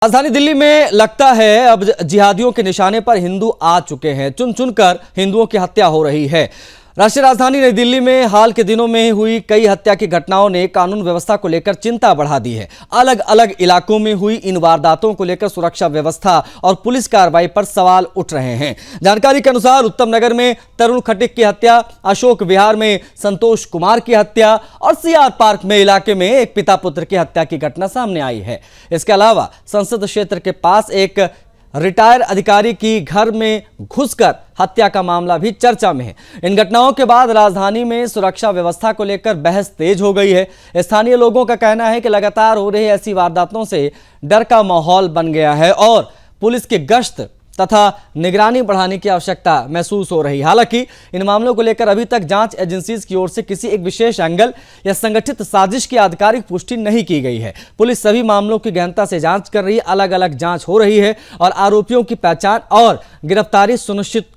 राजधानी दिल्ली में लगता है अब जिहादियों के निशाने पर हिंदू आ चुके हैं। चुन चुनकर हिंदुओं की हत्या हो रही है। राष्ट्रीय राजधानी नई दिल्ली में हाल के दिनों में हुई कई हत्या की घटनाओं ने कानून व्यवस्था को लेकर चिंता बढ़ा दी है। अलग अलग इलाकों में हुई इन वारदातों को लेकर सुरक्षा व्यवस्था और पुलिस कार्रवाई पर सवाल उठ रहे हैं। जानकारी के अनुसार उत्तम नगर में तरुण खटिक की हत्या, अशोक विहार में संतोष कुमार की हत्या और सीआर पार्क में इलाके में एक पिता पुत्र की हत्या की घटना सामने आई है। इसके अलावा संसद क्षेत्र के पास एक रिटायर अधिकारी की घर में घुसकर हत्या का मामला भी चर्चा में है। इन घटनाओं के बाद राजधानी में सुरक्षा व्यवस्था को लेकर बहस तेज हो गई है। स्थानीय लोगों का कहना है कि लगातार हो रही ऐसी वारदातों से डर का माहौल बन गया है और पुलिस की गश्त तथा निगरानी बढ़ाने की आवश्यकता महसूस हो रही। हालांकि इन मामलों को लेकर अभी तक जांच एजेंसीज की ओर से किसी एक विशेष एंगल या संगठित साजिश की आधिकारिक पुष्टि नहीं की गई है। पुलिस सभी मामलों की गहनता से जांच कर रही है। अलग अलग जांच हो रही है और आरोपियों की पहचान और गिरफ्तारी सुनिश्चित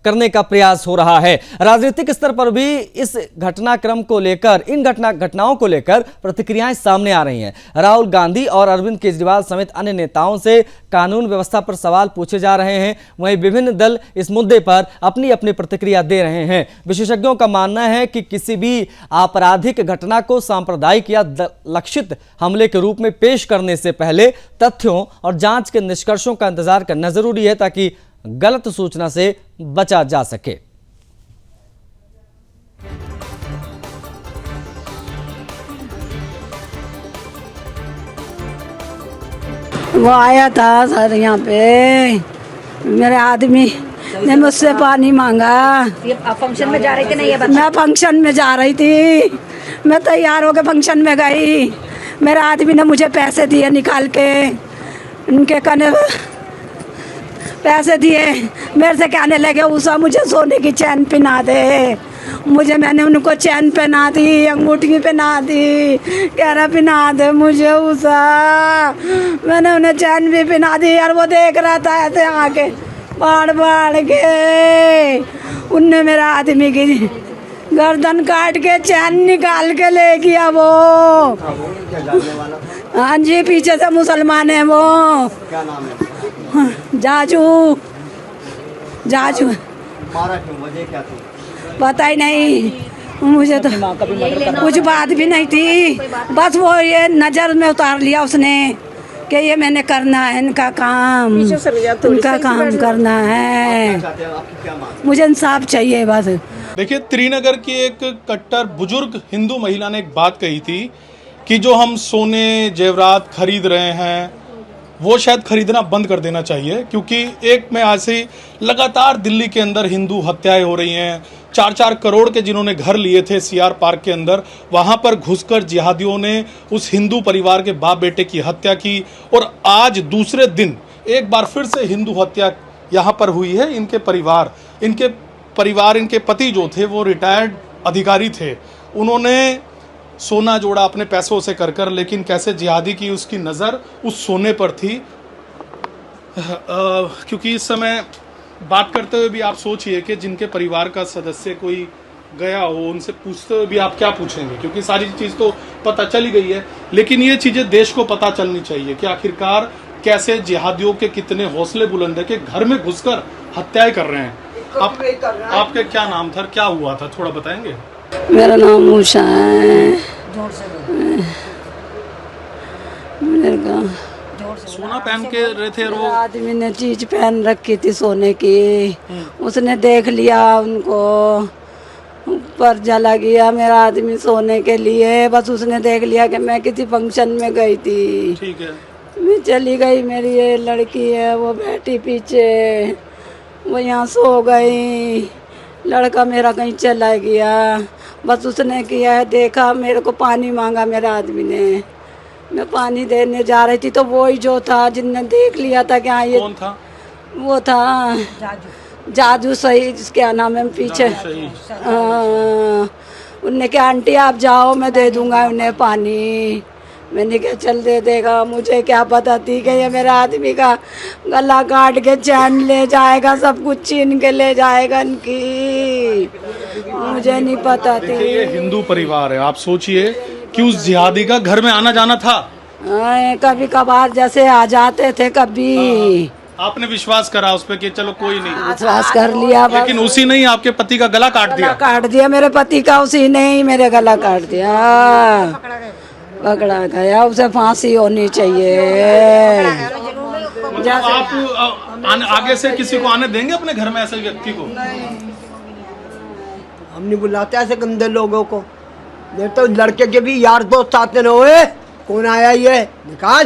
करने का प्रयास हो रहा है। राजनीतिक स्तर पर भी इस घटनाक्रम को लेकर घटनाओं को लेकर प्रतिक्रियाएं सामने आ रही हैं। राहुल गांधी और अरविंद केजरीवाल समेत अन्य नेताओं से कानून व्यवस्था पर सवाल पूछे जा रहे हैं। वहीं विभिन्न दल इस मुद्दे पर अपनी अपनी प्रतिक्रिया दे रहे हैं। विशेषज्ञों का मानना है कि किसी भी आपराधिक घटना को सांप्रदायिक या लक्षित हमले के रूप में पेश करने से पहले तथ्यों और जांच के निष्कर्षों का इंतजार करना जरूरी है ताकि गलत सूचना से बचा जा सके। वो आया था सर यहाँ पे, मेरे आदमी ने मुझसे पानी मांगा। आप फंक्शन में जा रही थी ना? ये मैं फंक्शन में जा रही थी, मैं तैयार होकर फंक्शन में गई। मेरे आदमी ने मुझे पैसे दिए निकाल के, उनके कहने पैसे दिए। मेरे से कहने लगे उषा मुझे सोने की चैन पहना दे। मैंने उनको चैन पहना दी, अंगूठी पहना दी। कह रहा पहना दे मुझे उषा। मैंने उन्हें चैन भी पहना दी और वो देख रहा था ऐसे आके बाढ़ के। उनने मेरा आदमी की गर्दन काट के चैन निकाल के ले गया वो। हाँ जी, पीछे से मुसलमान है वो। क्या नाम है? जाजू। मारा क्यों? वजह क्या थी? पता ही नहीं मुझे तो, कुछ बात भी नहीं थी। बस वो ये नजर में उतार लिया उसने कि ये मैंने करना है, इनका काम, उनका काम करना है। मुझे इंसाफ चाहिए बस। देखिए, त्रिनगर की एक कट्टर बुजुर्ग हिंदू महिला ने एक बात कही थी कि जो हम सोने जेवरात खरीद रहे हैं वो शायद खरीदना बंद कर देना चाहिए, क्योंकि एक में आज से लगातार दिल्ली के अंदर हिंदू हत्याएं हो रही हैं। 4-4 करोड़ के जिन्होंने घर लिए थे सीआर पार्क के अंदर, वहां पर घुसकर जिहादियों ने उस हिंदू परिवार के बाप बेटे की हत्या की। और आज दूसरे दिन एक बार फिर से हिंदू हत्या यहां पर हुई है। इनके परिवार इनके पति जो थे वो रिटायर्ड अधिकारी थे। उन्होंने सोना जोड़ा अपने पैसों से कर, लेकिन कैसे जिहादी की उसकी नज़र उस सोने पर थी। क्योंकि इस समय बात करते हुए भी आप सोचिए कि जिनके परिवार का सदस्य कोई गया हो, उनसे पूछते हुए भी आप क्या पूछेंगे, क्योंकि सारी चीज़ तो पता चली गई है। लेकिन ये चीज़ें देश को पता चलनी चाहिए कि आखिरकार कैसे जिहादियों के कितने हौसले बुलंद है कि घर में घुसकर हत्याएं कर रहे हैं। आपके क्या नाम था, क्या हुआ था, थोड़ा बताएंगे? मेरा नाम उषा है। सोना पहन के रहे थे वो। आदमी ने चीज पहन रखी थी सोने की, उसने देख लिया उनको, ऊपर जला गया मेरा आदमी सोने के लिए। बस उसने देख लिया कि मैं किसी फंक्शन में गई थी। ठीक है। मैं चली गई, मेरी ये लड़की है वो बैठी पीछे, वो यहाँ सो गई। लड़का मेरा कहीं चला गया। बस उसने किया है, देखा, मेरे को पानी मांगा मेरे आदमी ने। मैं पानी देने जा रही थी तो वो ही जो था जिनने देख लिया था कि हाँ ये कौन था? वो था जाजू सही, क्या नाम है पीछे। उनने कहा आंटी आप जाओ, मैं दे दूंगा उन्हें पानी। मैंने कहा चल दे देगा। मुझे क्या पता थी कि ये मेरा आदमी का गला काट के चैन ले जाएगा, सब कुछ छीन के ले जाएगा इनकी। मुझे नहीं पता थी। ये हिंदू परिवार है, आप सोचिए कि उस जिहादी का घर में आना जाना था। कभी कभार जैसे आ जाते थे कभी। आपने विश्वास करा उस पर कि चलो कोई नहीं, विश्वास कर लिया बस। लेकिन उसी ने ही आपके पति का गला काट गला दिया। काट दिया मेरे पति का, उसी ने ही मेरे गला काट दिया। पकड़ा गया, उसे फांसी होनी चाहिए। मतलब आप आगे से किसी को आने देंगे अपने घर में ऐसे व्यक्ति को? हम नहीं बुलाते ऐसे गंदे लोगों को। नहीं तो लड़के के भी यार दोस्त आते न हुए। कौन आया ये निकाल।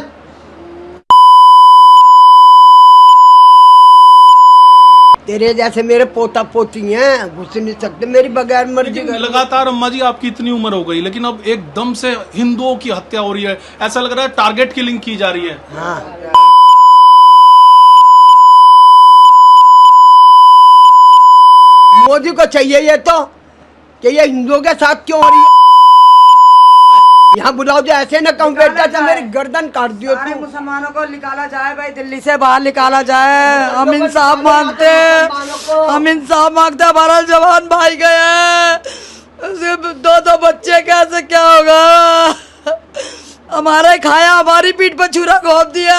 तेरे जैसे मेरे पोता पोती हैं, घुस नहीं सकते मेरी बगैर मर्जी। लगातार अम्मा जी आपकी इतनी उम्र हो गई, लेकिन अब एकदम से हिंदुओं की हत्या हो रही है, ऐसा लग रहा है टारगेट किलिंग की जा रही है। हाँ। मोदी को चाहिए ये तो कि ये हिंदुओं के साथ क्यों हो रही है। यहाँ बुलाओ जो ऐसे न कम बेटा तो मेरी गर्दन काट दियो तू। मुसलमानों को निकाला जाए भाई, दिल्ली से बाहर निकाला जाए। हम इंसाफ मांगते हैं, हम इंसाफ मांगते हैं। हमारा जवान भाई गया, सिर्फ 2 बच्चे, कैसे क्या होगा। हमारा खाया, हमारी पीठ पर छुरा घोंप दिया।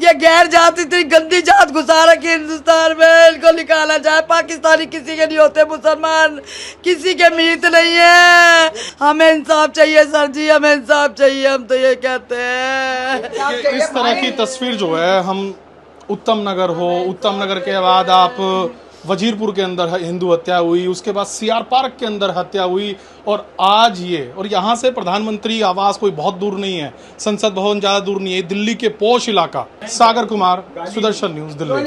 ये गैर जात, इतनी गंदी जात घुसा रखी हिंदुस्तान में, इनको निकाला जाए। पाकिस्तानी किसी के नहीं होते, मुसलमान किसी के मीत नहीं है। हमें इंसाफ चाहिए सर जी, हमें इंसाफ चाहिए, हम तो ये कहते हैं। इस तरह की तस्वीर जो है, हम उत्तम नगर के बाद आप वजीरपुर के अंदर हिंदू हत्या हुई, उसके बाद सीआर पार्क के अंदर हत्या हुई, और आज ये, और यहाँ से प्रधानमंत्री आवास कोई बहुत दूर नहीं है, संसद भवन ज़्यादा दूर नहीं है, दिल्ली के पॉश इलाका। सागर कुमार, सुदर्शन न्यूज़, दिल्ली।